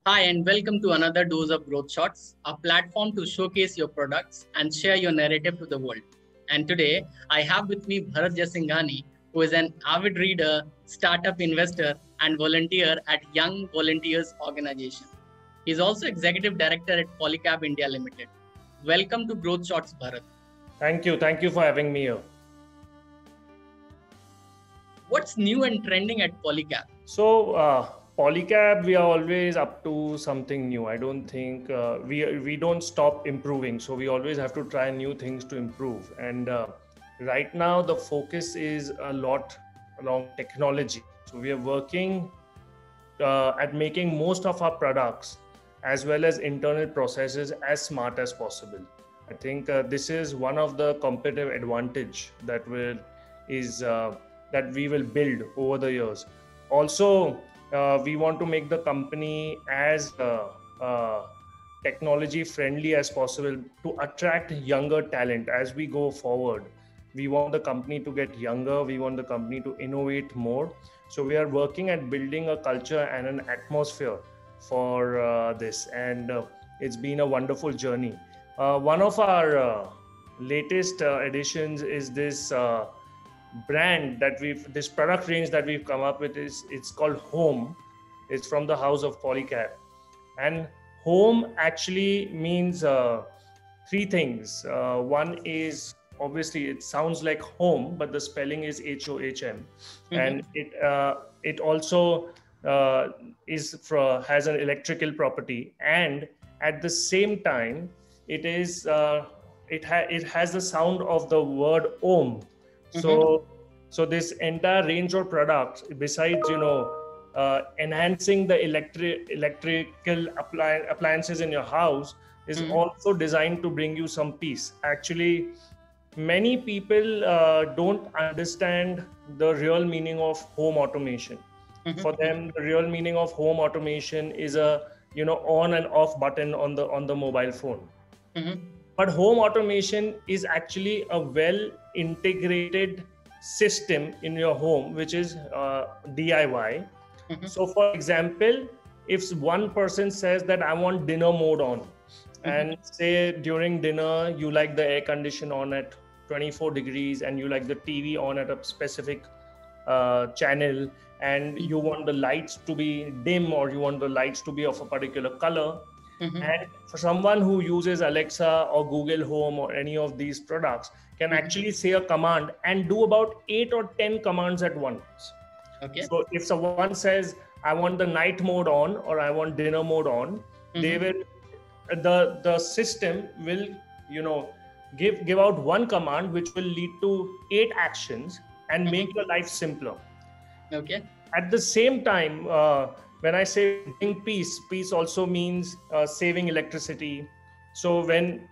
Hi, and welcome to another Dose of Growth Shots, a platform to showcase your products and share your narrative to the world. And today, I have with me Bharat Jasinghani, who is an avid reader, startup investor, and volunteer at Young Volunteers Organization. He is also executive director at Polycab India Limited. Welcome to Growth Shots, Bharat. Thank you. Thank you for having me here. What's new and trending at Polycab? Polycab, we are always up to something new. I don't think we don't stop improving. So we always have to try new things to improve. And right now, the focus is a lot along technology. So we are working at making most of our products as well as internal processes as smart as possible. I think this is one of the competitive advantage that we will build over the years. Also, we want to make the company as technology friendly as possible to attract younger talent as we go forward. We want the company to get younger, we want the company to innovate more. So we are working at building a culture and an atmosphere for this, and it's been a wonderful journey. One of our latest additions is this this product range that we've come up with. It's called Home. It's from the house of Polycab, and Home actually means three things. One is, obviously it sounds like home, but the spelling is HOHM. And it also has an electrical property, and at the same time it has the sound of the word Om. So this entire range of products, besides enhancing the electrical appliances in your house, is also designed to bring you some peace. Actually, many people don't understand the real meaning of home automation. For them, the real meaning of home automation is a on and off button on the mobile phone. But home automation is actually a well integrated system in your home, which is DIY. So for example, if one person says that I want dinner mode on, and say during dinner you like the air condition on at 24 degrees and you like the TV on at a specific channel, and you want the lights to be dim or you want the lights to be of a particular color. And for someone who uses Alexa or Google Home or any of these products, can actually say a command and do about 8 or 10 commands at once. Okay. So if someone says, I want the night mode on or I want dinner mode on, they will the system will give out one command which will lead to 8 actions and make your life simpler. Okay. At the same time, when I say bring peace also means saving electricity. So when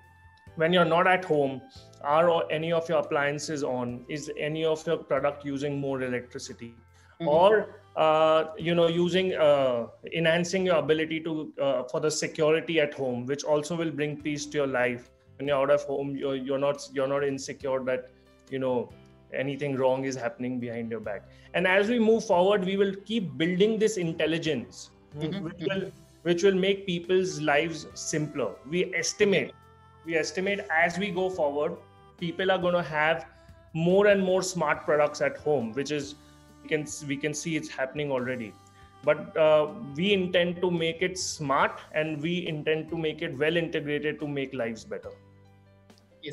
you're not at home, are any of your appliances on? Is any of your product using more electricity? Or using enhancing your ability to for the security at home, which also will bring peace to your life. When you're out of home, you're not insecure that anything wrong is happening behind your back. And as we move forward, we will keep building this intelligence, which will make people's lives simpler. We estimate as we go forward, people are going to have more and more smart products at home, which is we can see it's happening already. But we intend to make it smart, and we intend to make it well integrated to make lives better.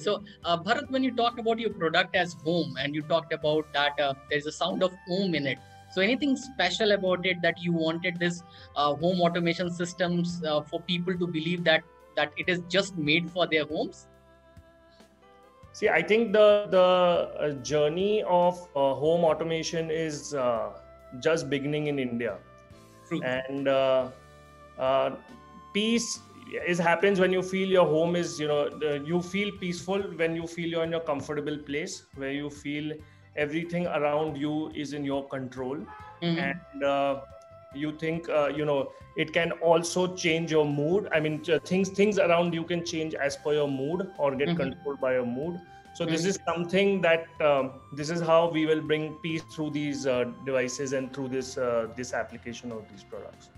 So, Bharat, when you talk about your product as home, and you talked about that there's a sound of home in it. So, anything special about it that you wanted this home automation systems for people to believe that it is just made for their homes? See, I think the journey of home automation is just beginning in India. True. And peace happens when you feel your home is you feel peaceful when you feel you're in your comfortable place, where you feel everything around you is in your control. And you think it can also change your mood. I mean, things around you can change as per your mood or get controlled by your mood. So this is something that this is how we will bring peace through these devices and through this application of these products.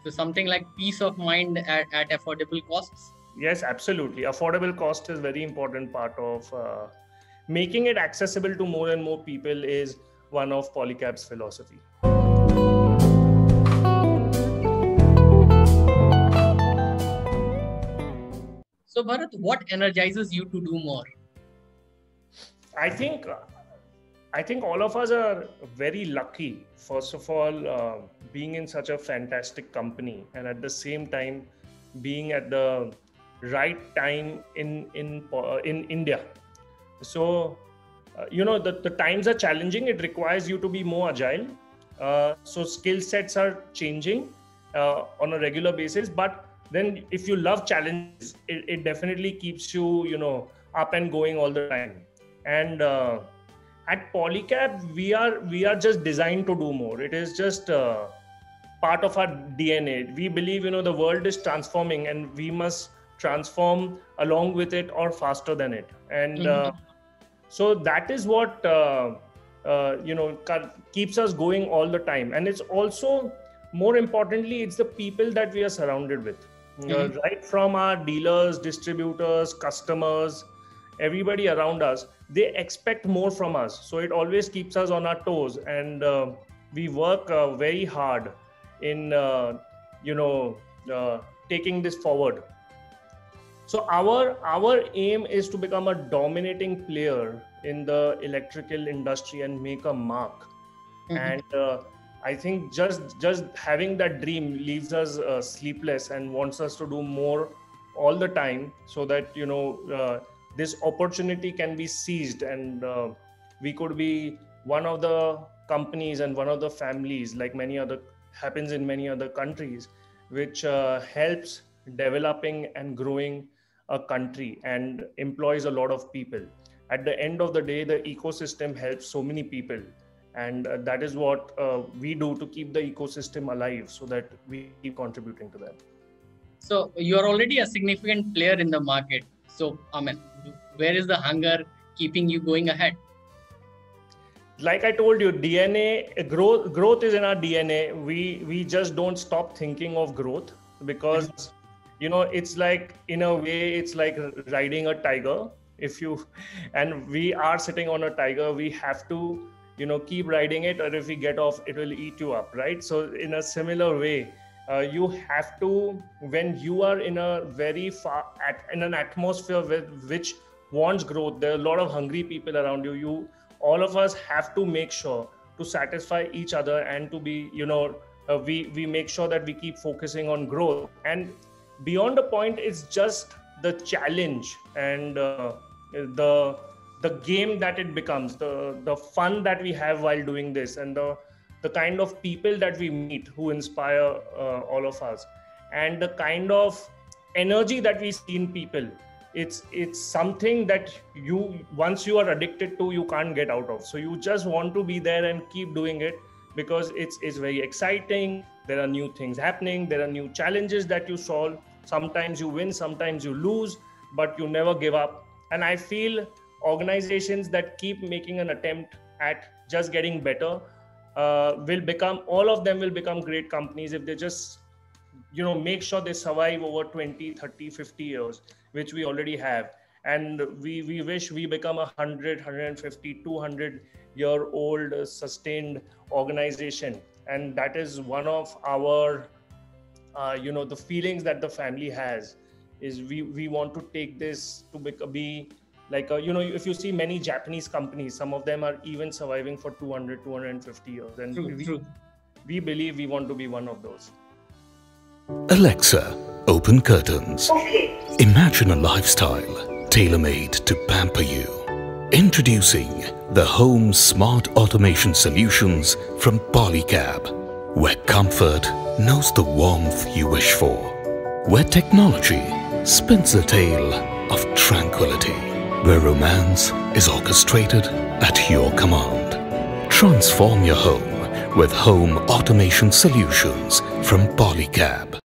So something like peace of mind at affordable costs. Yes, absolutely. Affordable cost is very important part of making it accessible to more and more people is one of Polycab's philosophy. So Bharat, what energizes you to do more? I think all of us are very lucky. First of all, being in such a fantastic company, and at the same time, being at the right time in India. So, the times are challenging. It requires you to be more agile. So skill sets are changing on a regular basis. But then, if you love challenges, it definitely keeps you, up and going all the time. And at Polycab, we are just designed to do more. It is just part of our DNA. We believe, the world is transforming, and we must transform along with it or faster than it. And so that is what keeps us going all the time. And it's also, more importantly, it's the people that we are surrounded with. Right from our dealers, distributors, customers, everybody around us, they expect more from us. So it always keeps us on our toes, and we work very hard in taking this forward. So our aim is to become a dominating player in the electrical industry and make a mark. And I think just having that dream leaves us sleepless and wants us to do more all the time, so that this opportunity can be seized, and we could be one of the companies and one of the families, like happens in many other countries, which helps developing and growing a country and employs a lot of people. At the end of the day, the ecosystem helps so many people, and that is what we do to keep the ecosystem alive, so that we keep contributing to them. So you're already a significant player in the market. So, where is the hunger keeping you going ahead? Like I told you, DNA growth is in our DNA. We just don't stop thinking of growth, because it's like, in a way, it's like riding a tiger. And we are sitting on a tiger, we have to keep riding it, or if we get off, it will eat you up, right? So in a similar way, you have to, when you are in a very in an atmosphere which wants growth, there are a lot of hungry people around you. All of us have to make sure to satisfy each other, and to be, we make sure that we keep focusing on growth. And beyond the point, it's just the challenge and the game that it becomes, the fun that we have while doing this, and the kind of people that we meet who inspire all of us, and the kind of energy that we see in people. It's something that once you are addicted to, you can't get out of. So you just want to be there and keep doing it, because it's very exciting. There are new things happening. There are new challenges that you solve. Sometimes you win, sometimes you lose, but you never give up. And I feel organizations that keep making an attempt at just getting better all of them will become great companies, if they just make sure they survive over 20, 30, 50 years, which we already have. And we wish we become 100, 150, 200 year old sustained organization. And that is one of our the feelings that the family has, is we want to take this to be like if you see many Japanese companies, some of them are even surviving for 200, 250 years, and we believe we want to be one of those. Alexa, open curtains. Okay. Imagine a lifestyle tailor-made to pamper you. Introducing the Home Smart Automation Solutions from Polycab, where comfort knows the warmth you wish for, where technology spins a tale of tranquility, where romance is orchestrated at your command. Transform your home with Home Automation Solutions from Polycab.